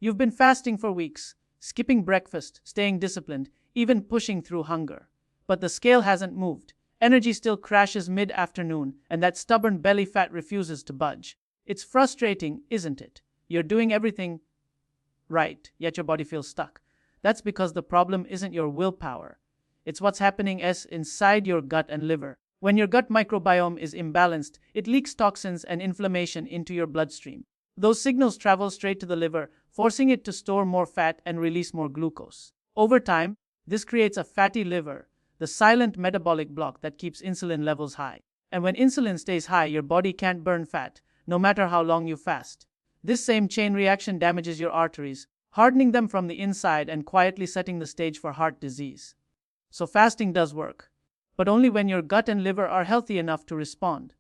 You've been fasting for weeks, skipping breakfast, staying disciplined, even pushing through hunger. But the scale hasn't moved. Energy still crashes mid-afternoon, and that stubborn belly fat refuses to budge. It's frustrating, isn't it? You're doing everything right, yet your body feels stuck. That's because the problem isn't your willpower. It's what's happening inside your gut and liver. When your gut microbiome is imbalanced, it leaks toxins and inflammation into your bloodstream. Those signals travel straight to the liver, forcing it to store more fat and release more glucose. Over time, this creates a fatty liver, the silent metabolic block that keeps insulin levels high. And when insulin stays high, your body can't burn fat, no matter how long you fast. This same chain reaction damages your arteries, hardening them from the inside and quietly setting the stage for heart disease. So fasting does work, but only when your gut and liver are healthy enough to respond.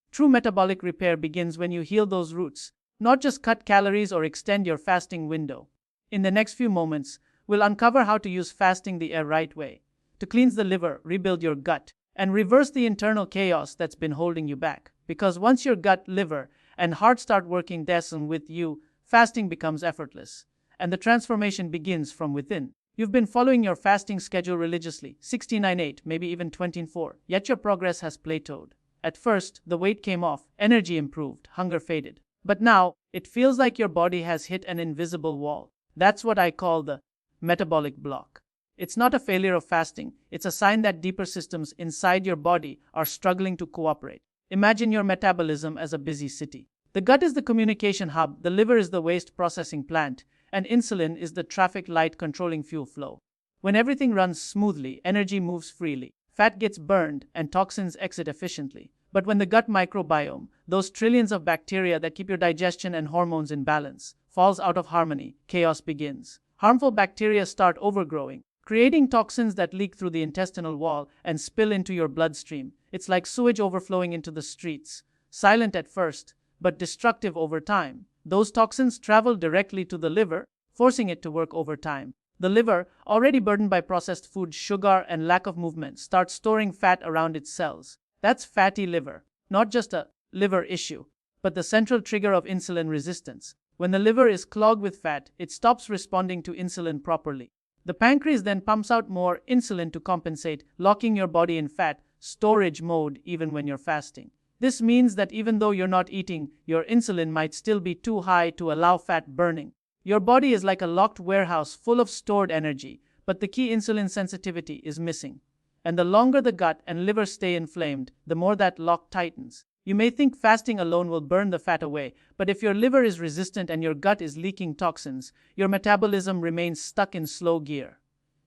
True metabolic repair begins when you heal those roots, not just cut calories or extend your fasting window. In the next few moments, we'll uncover how to use fasting the right way, to cleanse the liver, rebuild your gut, and reverse the internal chaos that's been holding you back. Because once your gut, liver, and heart start working with you, fasting becomes effortless, and the transformation begins from within. You've been following your fasting schedule religiously, 69/8, maybe even 24, yet your progress has plateaued. At first, the weight came off, energy improved, hunger faded. But now, it feels like your body has hit an invisible wall. That's what I call the metabolic block. It's not a failure of fasting, it's a sign that deeper systems inside your body are struggling to cooperate. Imagine your metabolism as a busy city. The gut is the communication hub, the liver is the waste processing plant, and insulin is the traffic light controlling fuel flow. When everything runs smoothly, energy moves freely, fat gets burned, and toxins exit efficiently. But when the gut microbiome, those trillions of bacteria that keep your digestion and hormones in balance, falls out of harmony, chaos begins. Harmful bacteria start overgrowing, creating toxins that leak through the intestinal wall and spill into your bloodstream. It's like sewage overflowing into the streets, silent at first, but destructive over time. Those toxins travel directly to the liver, forcing it to work overtime. The liver, already burdened by processed food, sugar, and lack of movement, starts storing fat around its cells. That's fatty liver, not just a liver issue, but the central trigger of insulin resistance. When the liver is clogged with fat, it stops responding to insulin properly. The pancreas then pumps out more insulin to compensate, locking your body in fat storage mode even when you're fasting. This means that even though you're not eating, your insulin might still be too high to allow fat burning. Your body is like a locked warehouse full of stored energy, but the key insulin sensitivity is missing. And the longer the gut and liver stay inflamed, the more that lock tightens. You may think fasting alone will burn the fat away, but if your liver is resistant and your gut is leaking toxins, your metabolism remains stuck in slow gear.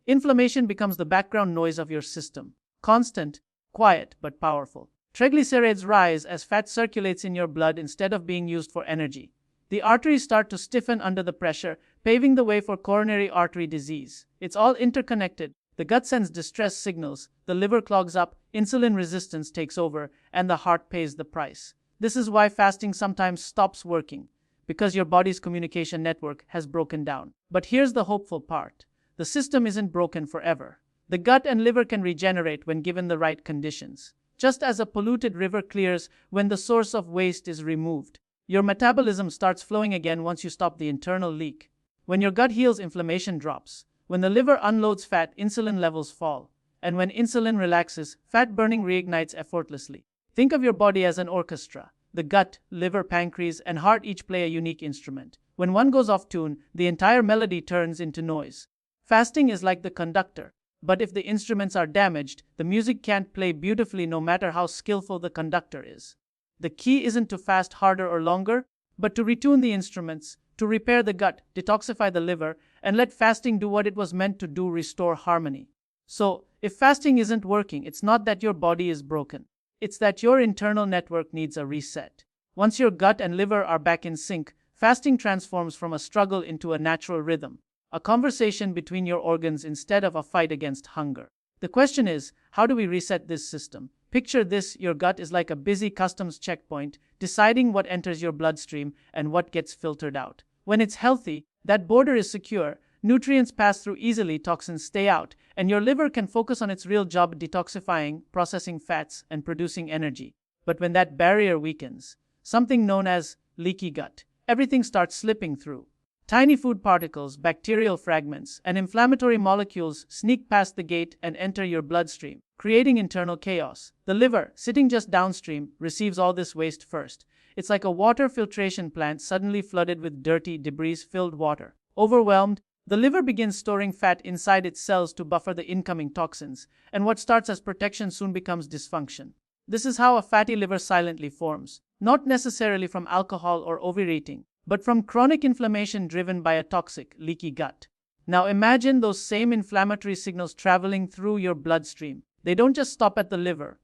Inflammation becomes the background noise of your system, constant, quiet, but powerful. Triglycerides rise as fat circulates in your blood instead of being used for energy. The arteries start to stiffen under the pressure, paving the way for coronary artery disease. It's all interconnected. The gut sends distress signals, the liver clogs up, insulin resistance takes over, and the heart pays the price. This is why fasting sometimes stops working, because your body's communication network has broken down. But here's the hopeful part. The system isn't broken forever. The gut and liver can regenerate when given the right conditions. Just as a polluted river clears when the source of waste is removed, your metabolism starts flowing again once you stop the internal leak. When your gut heals, inflammation drops. When the liver unloads fat, insulin levels fall. And when insulin relaxes, fat burning reignites effortlessly. Think of your body as an orchestra. The gut, liver, pancreas, and heart each play a unique instrument. When one goes off tune, the entire melody turns into noise. Fasting is like the conductor. But if the instruments are damaged, the music can't play beautifully no matter how skillful the conductor is. The key isn't to fast harder or longer, but to retune the instruments, to repair the gut, detoxify the liver, and let fasting do what it was meant to do, restore harmony. So, if fasting isn't working, it's not that your body is broken. It's that your internal network needs a reset. Once your gut and liver are back in sync, fasting transforms from a struggle into a natural rhythm, a conversation between your organs instead of a fight against hunger. The question is, how do we reset this system? Picture this: your gut is like a busy customs checkpoint, deciding what enters your bloodstream and what gets filtered out. When it's healthy, that border is secure, nutrients pass through easily, toxins stay out, and your liver can focus on its real job: detoxifying, processing fats, and producing energy. But when that barrier weakens, something known as leaky gut, everything starts slipping through. Tiny food particles, bacterial fragments, and inflammatory molecules sneak past the gate and enter your bloodstream, creating internal chaos. The liver, sitting just downstream, receives all this waste first. It's like a water filtration plant suddenly flooded with dirty, debris-filled water. Overwhelmed, the liver begins storing fat inside its cells to buffer the incoming toxins, and what starts as protection soon becomes dysfunction. This is how a fatty liver silently forms, not necessarily from alcohol or overeating, but from chronic inflammation driven by a toxic, leaky gut. Now imagine those same inflammatory signals traveling through your bloodstream. They don't just stop at the liver.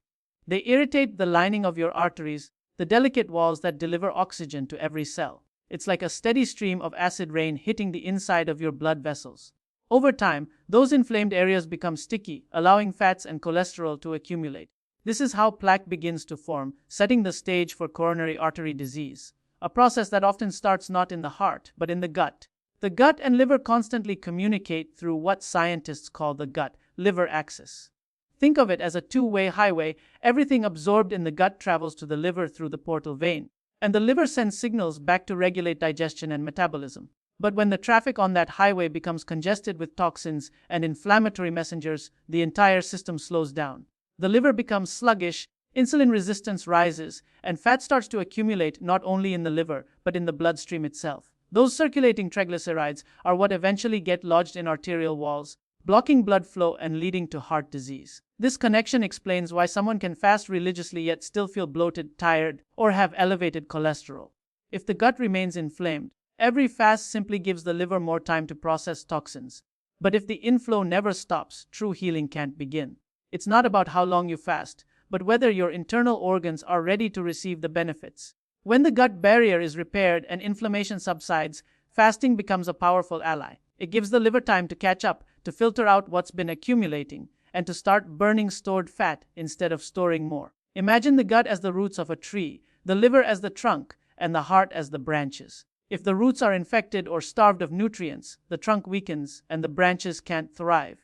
They irritate the lining of your arteries, the delicate walls that deliver oxygen to every cell. It's like a steady stream of acid rain hitting the inside of your blood vessels. Over time, those inflamed areas become sticky, allowing fats and cholesterol to accumulate. This is how plaque begins to form, setting the stage for coronary artery disease, a process that often starts not in the heart, but in the gut. The gut and liver constantly communicate through what scientists call the gut-liver axis. Think of it as a two-way highway. Everything absorbed in the gut travels to the liver through the portal vein, and the liver sends signals back to regulate digestion and metabolism. But when the traffic on that highway becomes congested with toxins and inflammatory messengers, the entire system slows down. The liver becomes sluggish, insulin resistance rises, and fat starts to accumulate not only in the liver, but in the bloodstream itself. Those circulating triglycerides are what eventually get lodged in arterial walls, blocking blood flow and leading to heart disease. This connection explains why someone can fast religiously yet still feel bloated, tired, or have elevated cholesterol. If the gut remains inflamed, every fast simply gives the liver more time to process toxins. But if the inflow never stops, true healing can't begin. It's not about how long you fast, but whether your internal organs are ready to receive the benefits. When the gut barrier is repaired and inflammation subsides, fasting becomes a powerful ally. It gives the liver time to catch up, to filter out what's been accumulating, and to start burning stored fat instead of storing more. Imagine the gut as the roots of a tree, the liver as the trunk, and the heart as the branches. If the roots are infected or starved of nutrients, the trunk weakens and the branches can't thrive.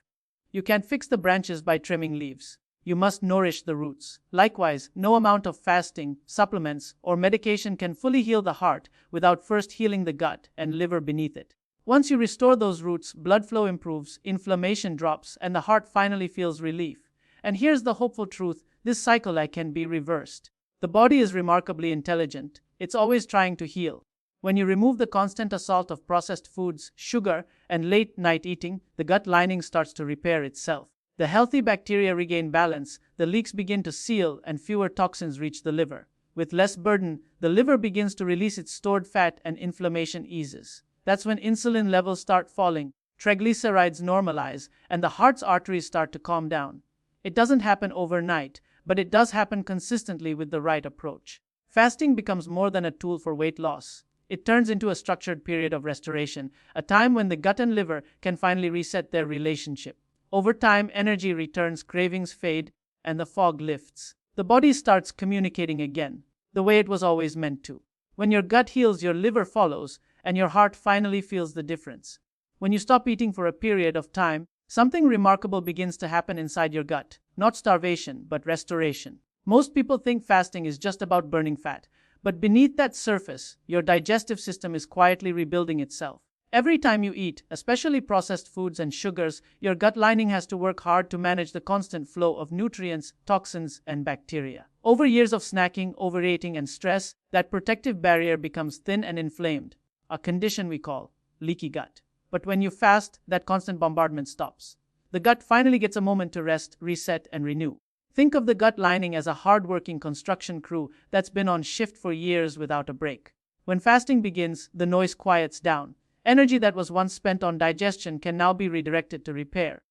You can't fix the branches by trimming leaves. You must nourish the roots. Likewise, no amount of fasting, supplements, or medication can fully heal the heart without first healing the gut and liver beneath it. Once you restore those roots, blood flow improves, inflammation drops, and the heart finally feels relief. And here's the hopeful truth: this cycle can be reversed. The body is remarkably intelligent. It's always trying to heal. When you remove the constant assault of processed foods, sugar, and late-night eating, the gut lining starts to repair itself. The healthy bacteria regain balance, the leaks begin to seal, and fewer toxins reach the liver. With less burden, the liver begins to release its stored fat and inflammation eases. That's when insulin levels start falling, triglycerides normalize, and the heart's arteries start to calm down. It doesn't happen overnight, but it does happen consistently with the right approach. Fasting becomes more than a tool for weight loss. It turns into a structured period of restoration, a time when the gut and liver can finally reset their relationship. Over time, energy returns, cravings fade, and the fog lifts. The body starts communicating again, the way it was always meant to. When your gut heals, your liver follows, and your heart finally feels the difference. When you stop eating for a period of time, something remarkable begins to happen inside your gut. Not starvation, but restoration. Most people think fasting is just about burning fat, but beneath that surface, your digestive system is quietly rebuilding itself. Every time you eat, especially processed foods and sugars, your gut lining has to work hard to manage the constant flow of nutrients, toxins, and bacteria. Over years of snacking, overeating, and stress, that protective barrier becomes thin and inflamed, a condition we call leaky gut. But when you fast, that constant bombardment stops. The gut finally gets a moment to rest, reset, and renew. Think of the gut lining as a hard-working construction crew that's been on shift for years without a break. When fasting begins, the noise quiets down. Energy that was once spent on digestion can now be redirected to repair.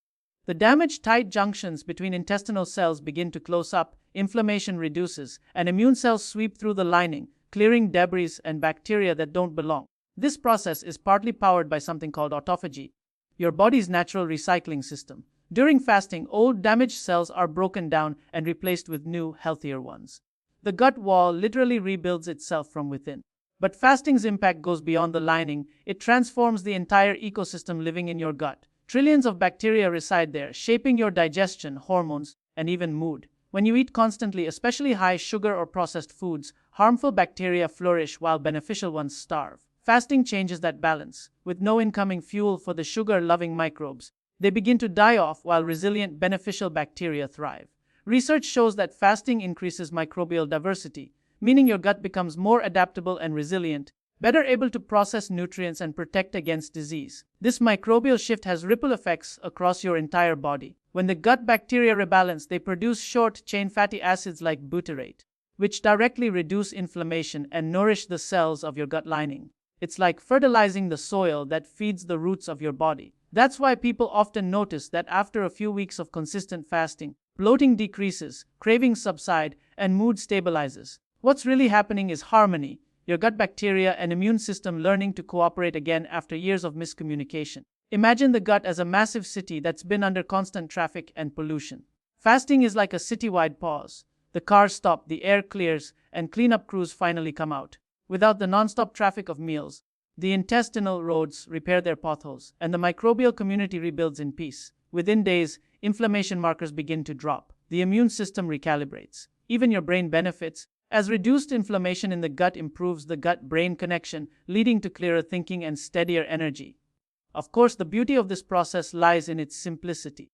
The damaged tight junctions between intestinal cells begin to close up, inflammation reduces, and immune cells sweep through the lining, clearing debris and bacteria that don't belong. This process is partly powered by something called autophagy, your body's natural recycling system. During fasting, old damaged cells are broken down and replaced with new, healthier ones. The gut wall literally rebuilds itself from within. But fasting's impact goes beyond the lining. It transforms the entire ecosystem living in your gut. Trillions of bacteria reside there, shaping your digestion, hormones, and even mood. When you eat constantly, especially high sugar or processed foods, harmful bacteria flourish while beneficial ones starve. Fasting changes that balance. With no incoming fuel for the sugar-loving microbes, they begin to die off while resilient beneficial bacteria thrive. Research shows that fasting increases microbial diversity, meaning your gut becomes more adaptable and resilient, better able to process nutrients and protect against disease. This microbial shift has ripple effects across your entire body. When the gut bacteria rebalance, they produce short-chain fatty acids like butyrate, which directly reduce inflammation and nourish the cells of your gut lining. It's like fertilizing the soil that feeds the roots of your body. That's why people often notice that after a few weeks of consistent fasting, bloating decreases, cravings subside, and mood stabilizes. What's really happening is harmony, your gut bacteria and immune system learning to cooperate again after years of miscommunication. Imagine the gut as a massive city that's been under constant traffic and pollution. Fasting is like a citywide pause. The cars stop, the air clears, and cleanup crews finally come out. Without the non-stop traffic of meals, the intestinal roads repair their potholes, and the microbial community rebuilds in peace. Within days, inflammation markers begin to drop. The immune system recalibrates. Even your brain benefits, as reduced inflammation in the gut improves the gut-brain connection, leading to clearer thinking and steadier energy. Of course, the beauty of this process lies in its simplicity.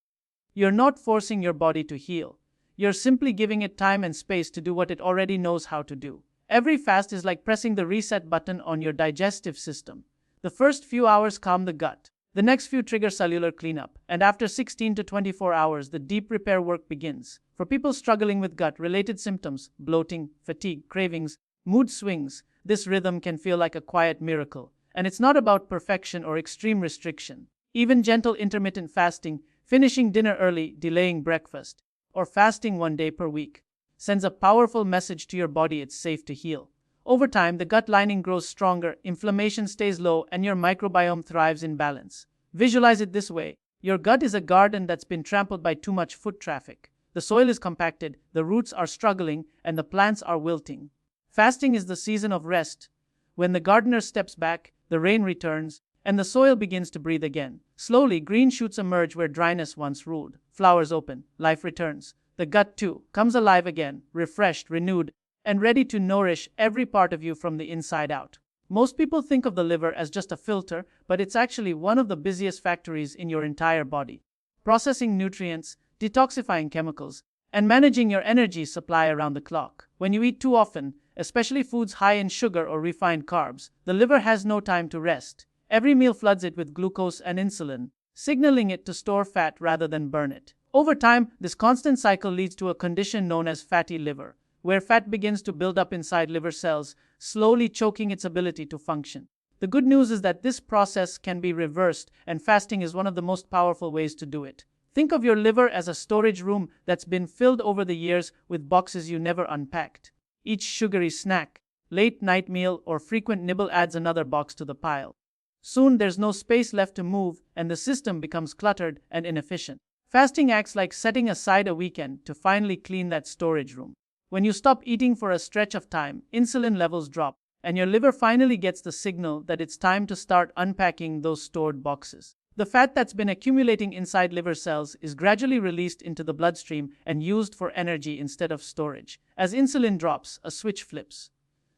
You're not forcing your body to heal. You're simply giving it time and space to do what it already knows how to do. Every fast is like pressing the reset button on your digestive system. The first few hours calm the gut. The next few trigger cellular cleanup, and after 16 to 24 hours, the deep repair work begins. For people struggling with gut-related symptoms, bloating, fatigue, cravings, mood swings, this rhythm can feel like a quiet miracle. And it's not about perfection or extreme restriction. Even gentle intermittent fasting, finishing dinner early, delaying breakfast, or fasting 1 day per week, sends a powerful message to your body it's safe to heal. Over time, the gut lining grows stronger, inflammation stays low, and your microbiome thrives in balance. Visualize it this way. Your gut is a garden that's been trampled by too much foot traffic. The soil is compacted, the roots are struggling, and the plants are wilting. Fasting is the season of rest. When the gardener steps back, the rain returns, and the soil begins to breathe again. Slowly, green shoots emerge where dryness once ruled. Flowers open, life returns. The gut, too, comes alive again, refreshed, renewed, and ready to nourish every part of you from the inside out. Most people think of the liver as just a filter, but it's actually one of the busiest factories in your entire body. Processing nutrients, detoxifying chemicals, and managing your energy supply around the clock. When you eat too often, especially foods high in sugar or refined carbs, the liver has no time to rest. Every meal floods it with glucose and insulin, signaling it to store fat rather than burn it. Over time, this constant cycle leads to a condition known as fatty liver, where fat begins to build up inside liver cells, slowly choking its ability to function. The good news is that this process can be reversed, and fasting is one of the most powerful ways to do it. Think of your liver as a storage room that's been filled over the years with boxes you never unpacked. Each sugary snack, late-night meal, or frequent nibble adds another box to the pile. Soon there's no space left to move, and the system becomes cluttered and inefficient. Fasting acts like setting aside a weekend to finally clean that storage room. When you stop eating for a stretch of time, insulin levels drop, and your liver finally gets the signal that it's time to start unpacking those stored boxes. The fat that's been accumulating inside liver cells is gradually released into the bloodstream and used for energy instead of storage. As insulin drops, a switch flips.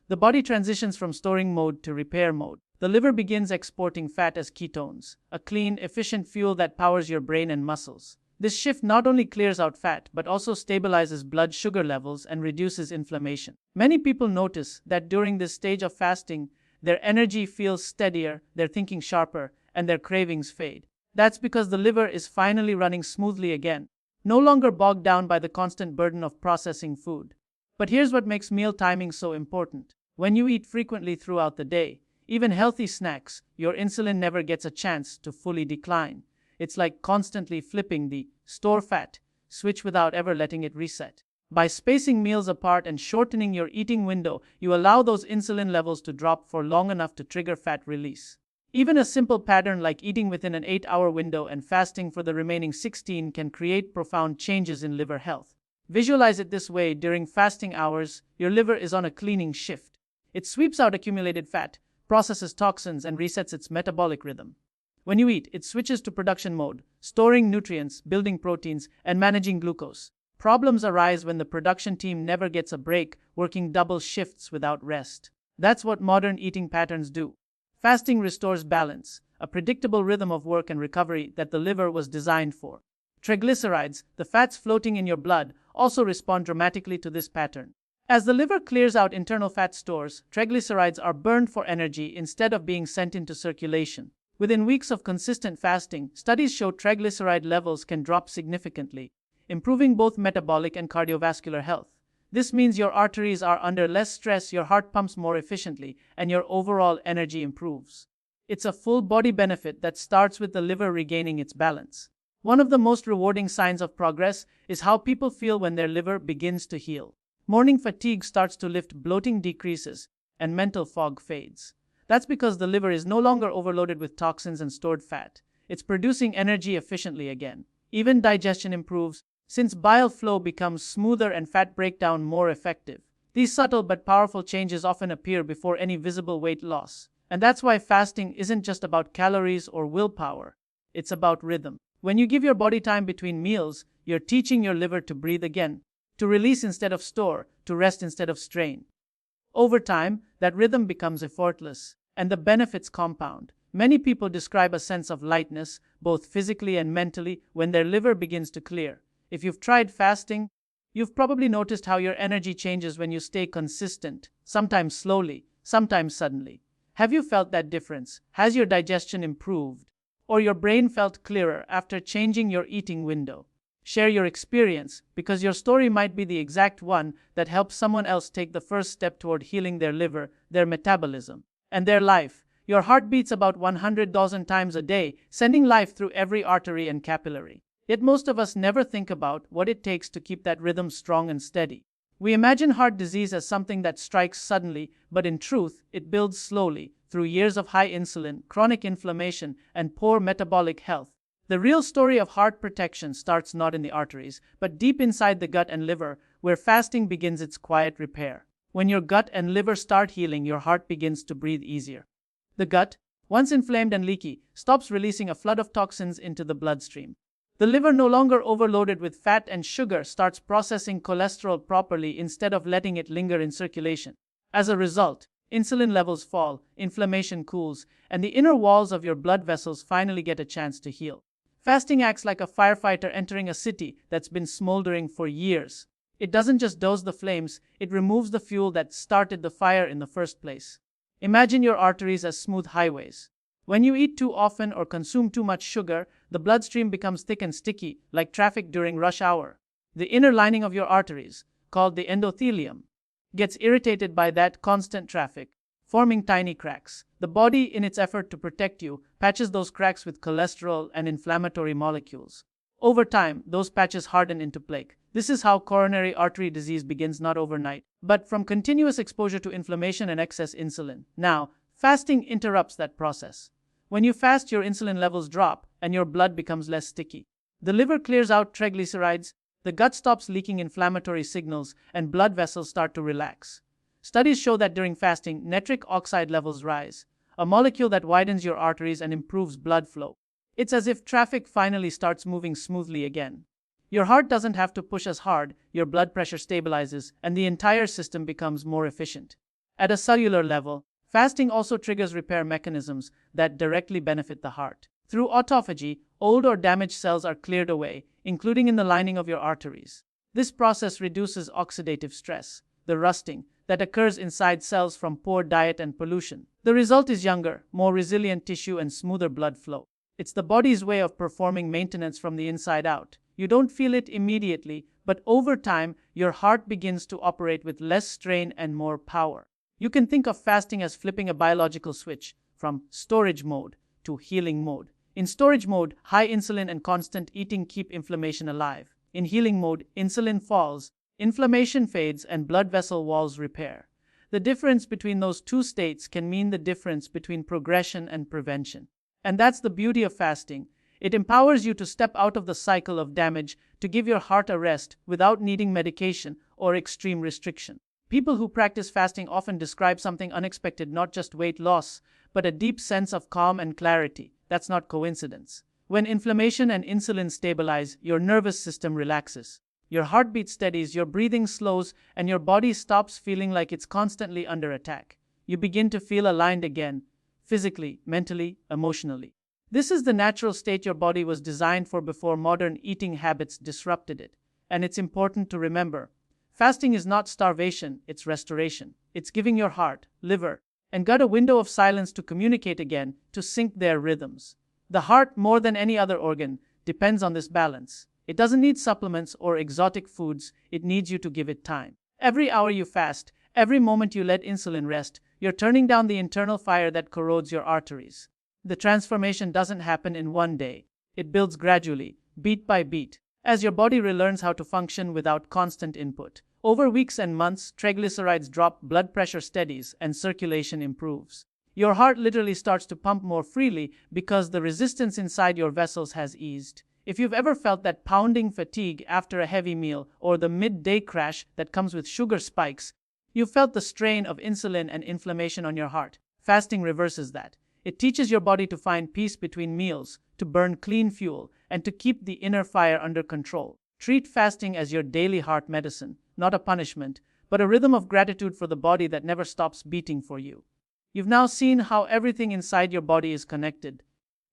The body transitions from storing mode to repair mode. The liver begins exporting fat as ketones, a clean, efficient fuel that powers your brain and muscles. This shift not only clears out fat, but also stabilizes blood sugar levels and reduces inflammation. Many people notice that during this stage of fasting, their energy feels steadier, their thinking sharper, and their cravings fade. That's because the liver is finally running smoothly again, no longer bogged down by the constant burden of processing food. But here's what makes meal timing so important. When you eat frequently throughout the day, even healthy snacks, your insulin never gets a chance to fully decline. It's like constantly flipping the store fat switch without ever letting it reset. By spacing meals apart and shortening your eating window, you allow those insulin levels to drop for long enough to trigger fat release. Even a simple pattern like eating within an 8-hour window and fasting for the remaining 16 can create profound changes in liver health. Visualize it this way: during fasting hours, your liver is on a cleaning shift. It sweeps out accumulated fat, processes toxins, and resets its metabolic rhythm. When you eat, it switches to production mode, storing nutrients, building proteins, and managing glucose. Problems arise when the production team never gets a break, working double shifts without rest. That's what modern eating patterns do. Fasting restores balance, a predictable rhythm of work and recovery that the liver was designed for. Triglycerides, the fats floating in your blood, also respond dramatically to this pattern. As the liver clears out internal fat stores, triglycerides are burned for energy instead of being sent into circulation. Within weeks of consistent fasting, studies show triglyceride levels can drop significantly, improving both metabolic and cardiovascular health. This means your arteries are under less stress, your heart pumps more efficiently, and your overall energy improves. It's a full body benefit that starts with the liver regaining its balance. One of the most rewarding signs of progress is how people feel when their liver begins to heal. Morning fatigue starts to lift, bloating decreases, and mental fog fades. That's because the liver is no longer overloaded with toxins and stored fat. It's producing energy efficiently again. Even digestion improves, since bile flow becomes smoother and fat breakdown more effective. These subtle but powerful changes often appear before any visible weight loss. And that's why fasting isn't just about calories or willpower. It's about rhythm. When you give your body time between meals, you're teaching your liver to breathe again, to release instead of store, to rest instead of strain. Over time, that rhythm becomes effortless, and the benefits compound. Many people describe a sense of lightness, both physically and mentally, when their liver begins to clear. If you've tried fasting, you've probably noticed how your energy changes when you stay consistent, sometimes slowly, sometimes suddenly. Have you felt that difference? Has your digestion improved? Or your brain felt clearer after changing your eating window? Share your experience, because your story might be the exact one that helps someone else take the first step toward healing their liver, their metabolism, and their life. Your heart beats about 100,000 times a day, sending life through every artery and capillary. Yet most of us never think about what it takes to keep that rhythm strong and steady. We imagine heart disease as something that strikes suddenly, but in truth, it builds slowly, through years of high insulin, chronic inflammation, and poor metabolic health. The real story of heart protection starts not in the arteries, but deep inside the gut and liver, where fasting begins its quiet repair. When your gut and liver start healing, your heart begins to breathe easier. The gut, once inflamed and leaky, stops releasing a flood of toxins into the bloodstream. The liver, no longer overloaded with fat and sugar, starts processing cholesterol properly instead of letting it linger in circulation. As a result, insulin levels fall, inflammation cools, and the inner walls of your blood vessels finally get a chance to heal. Fasting acts like a firefighter entering a city that's been smoldering for years. It doesn't just douse the flames, it removes the fuel that started the fire in the first place. Imagine your arteries as smooth highways. When you eat too often or consume too much sugar, the bloodstream becomes thick and sticky, like traffic during rush hour. The inner lining of your arteries, called the endothelium, gets irritated by that constant traffic, forming tiny cracks. The body, in its effort to protect you, patches those cracks with cholesterol and inflammatory molecules. Over time, those patches harden into plaque. This is how coronary artery disease begins, not overnight, but from continuous exposure to inflammation and excess insulin. Now, fasting interrupts that process. When you fast, your insulin levels drop, and your blood becomes less sticky. The liver clears out triglycerides, the gut stops leaking inflammatory signals, and blood vessels start to relax. Studies show that during fasting, nitric oxide levels rise, a molecule that widens your arteries and improves blood flow. It's as if traffic finally starts moving smoothly again. Your heart doesn't have to push as hard, your blood pressure stabilizes, and the entire system becomes more efficient. At a cellular level, fasting also triggers repair mechanisms that directly benefit the heart. Through autophagy, old or damaged cells are cleared away, including in the lining of your arteries. This process reduces oxidative stress, the rusting, that occurs inside cells from poor diet and pollution. The result is younger, more resilient tissue and smoother blood flow. It's the body's way of performing maintenance from the inside out. You don't feel it immediately, but over time, your heart begins to operate with less strain and more power. You can think of fasting as flipping a biological switch from storage mode to healing mode. In storage mode, high insulin and constant eating keep inflammation alive. In healing mode, insulin falls, inflammation fades, and blood vessel walls repair. The difference between those two states can mean the difference between progression and prevention. And that's the beauty of fasting. It empowers you to step out of the cycle of damage, to give your heart a rest without needing medication or extreme restriction. People who practice fasting often describe something unexpected, not just weight loss, but a deep sense of calm and clarity. That's not coincidence. When inflammation and insulin stabilize, your nervous system relaxes. Your heartbeat steadies, your breathing slows, and your body stops feeling like it's constantly under attack. You begin to feel aligned again, physically, mentally, emotionally. This is the natural state your body was designed for before modern eating habits disrupted it. And it's important to remember, fasting is not starvation, it's restoration. It's giving your heart, liver, and gut a window of silence to communicate again, to sync their rhythms. The heart, more than any other organ, depends on this balance. It doesn't need supplements or exotic foods, it needs you to give it time. Every hour you fast, every moment you let insulin rest, you're turning down the internal fire that corrodes your arteries. The transformation doesn't happen in one day. It builds gradually, beat by beat, as your body relearns how to function without constant input. Over weeks and months, triglycerides drop, blood pressure steadies, and circulation improves. Your heart literally starts to pump more freely because the resistance inside your vessels has eased. If you've ever felt that pounding fatigue after a heavy meal or the midday crash that comes with sugar spikes, you've felt the strain of insulin and inflammation on your heart. Fasting reverses that. It teaches your body to find peace between meals, to burn clean fuel, and to keep the inner fire under control. Treat fasting as your daily heart medicine, not a punishment, but a rhythm of gratitude for the body that never stops beating for you. You've now seen how everything inside your body is connected.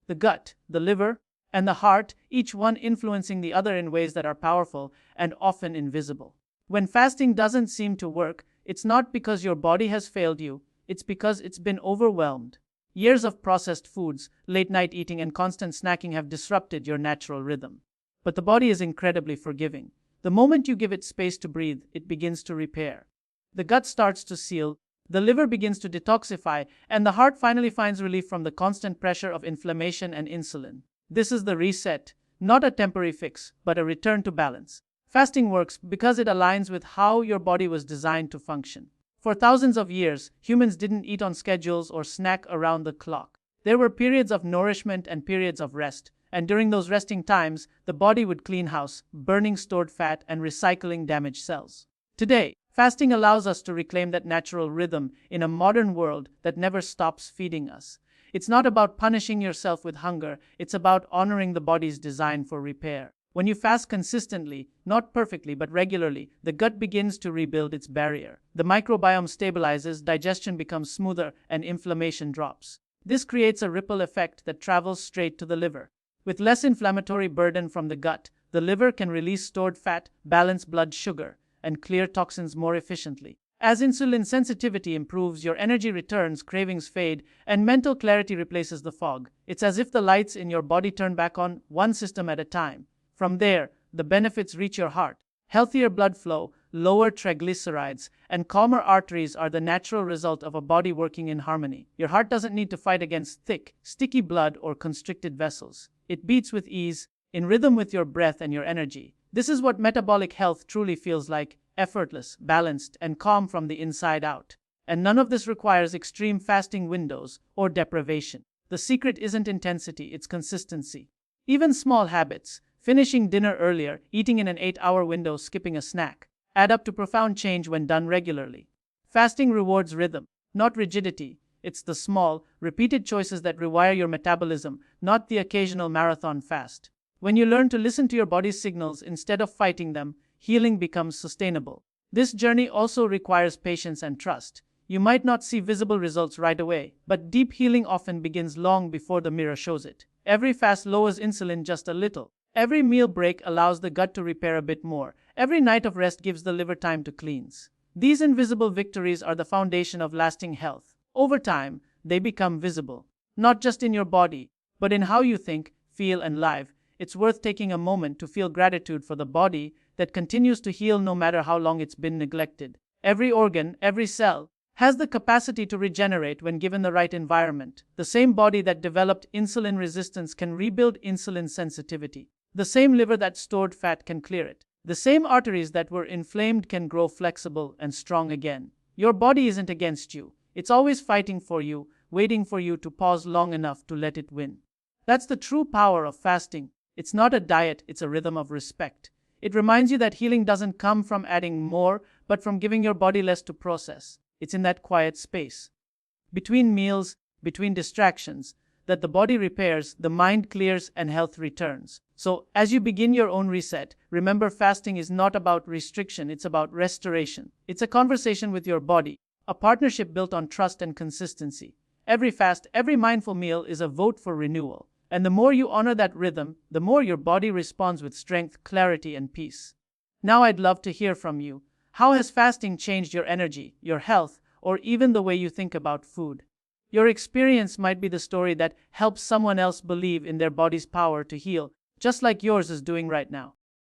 The gut, the liver, and the heart, each one influencing the other in ways that are powerful and often invisible. When fasting doesn't seem to work, it's not because your body has failed you, it's because it's been overwhelmed. Years of processed foods, late-night eating, and constant snacking have disrupted your natural rhythm. But the body is incredibly forgiving. The moment you give it space to breathe, it begins to repair. The gut starts to seal, the liver begins to detoxify, and the heart finally finds relief from the constant pressure of inflammation and insulin. This is the reset, not a temporary fix, but a return to balance. Fasting works because it aligns with how your body was designed to function. For thousands of years, humans didn't eat on schedules or snack around the clock. There were periods of nourishment and periods of rest, and during those resting times, the body would clean house, burning stored fat and recycling damaged cells. Today, fasting allows us to reclaim that natural rhythm in a modern world that never stops feeding us. It's not about punishing yourself with hunger, it's about honoring the body's design for repair. When you fast consistently, not perfectly but regularly, the gut begins to rebuild its barrier. The microbiome stabilizes, digestion becomes smoother, and inflammation drops. This creates a ripple effect that travels straight to the liver. With less inflammatory burden from the gut, the liver can release stored fat, balance blood sugar, and clear toxins more efficiently. As insulin sensitivity improves, your energy returns, cravings fade, and mental clarity replaces the fog. It's as if the lights in your body turn back on, one system at a time. From there, the benefits reach your heart. Healthier blood flow, lower triglycerides, and calmer arteries are the natural result of a body working in harmony. Your heart doesn't need to fight against thick, sticky blood or constricted vessels. It beats with ease, in rhythm with your breath and your energy. This is what metabolic health truly feels like: effortless, balanced, and calm from the inside out. And none of this requires extreme fasting windows or deprivation. The secret isn't intensity, it's consistency. Even small habits, finishing dinner earlier, eating in an 8-hour window, skipping a snack, add up to profound change when done regularly. Fasting rewards rhythm, not rigidity. It's the small, repeated choices that rewire your metabolism, not the occasional marathon fast. When you learn to listen to your body's signals instead of fighting them, healing becomes sustainable. This journey also requires patience and trust. You might not see visible results right away, but deep healing often begins long before the mirror shows it. Every fast lowers insulin just a little. Every meal break allows the gut to repair a bit more. Every night of rest gives the liver time to cleanse. These invisible victories are the foundation of lasting health. Over time, they become visible, not just in your body, but in how you think, feel, and live. It's worth taking a moment to feel gratitude for the body that continues to heal no matter how long it's been neglected. Every organ, every cell, has the capacity to regenerate when given the right environment. The same body that developed insulin resistance can rebuild insulin sensitivity. The same liver that stored fat can clear it. The same arteries that were inflamed can grow flexible and strong again. Your body isn't against you. It's always fighting for you, waiting for you to pause long enough to let it win. That's the true power of fasting. It's not a diet, it's a rhythm of respect. It reminds you that healing doesn't come from adding more, but from giving your body less to process. It's in that quiet space, between meals, between distractions, that the body repairs, the mind clears, and health returns. So, as you begin your own reset, remember, fasting is not about restriction, it's about restoration. It's a conversation with your body, a partnership built on trust and consistency. Every fast, every mindful meal is a vote for renewal. And the more you honor that rhythm, the more your body responds with strength, clarity, and peace. Now I'd love to hear from you. How has fasting changed your energy, your health, or even the way you think about food? Your experience might be the story that helps someone else believe in their body's power to heal, just like yours is doing right now.